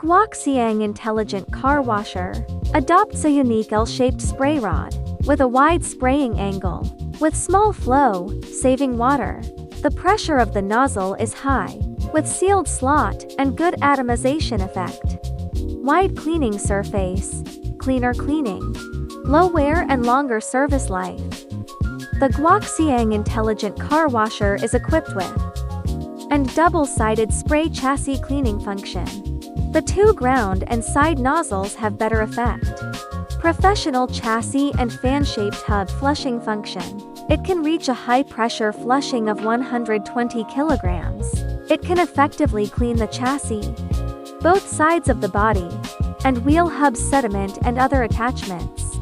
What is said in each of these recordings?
Guoxiang Intelligent Car Washer adopts a unique L-shaped spray rod with a wide spraying angle, with small flow, saving water. The pressure of the nozzle is high, with sealed slot and good atomization effect. Wide cleaning surface, cleaner cleaning, low wear and longer service life. The Guoxiang Intelligent Car Washer is equipped with and double-sided spray chassis cleaning function. The two ground and side nozzles have better effect. Professional chassis and fan-shaped hub flushing function. It can reach a high-pressure flushing of 120 kilograms. It can effectively clean the chassis, both sides of the body, and wheel hub sediment and other attachments.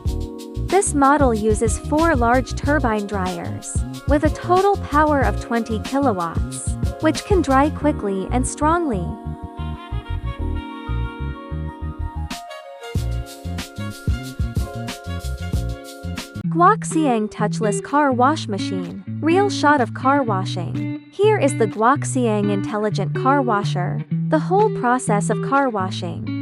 This model uses 4 large turbine dryers, with a total power of 20 kilowatts, which can dry quickly and strongly. Guoxiang Touchless Car Wash Machine. Real shot of car washing. Here is the Guoxiang Intelligent Car Washer. The whole process of car washing.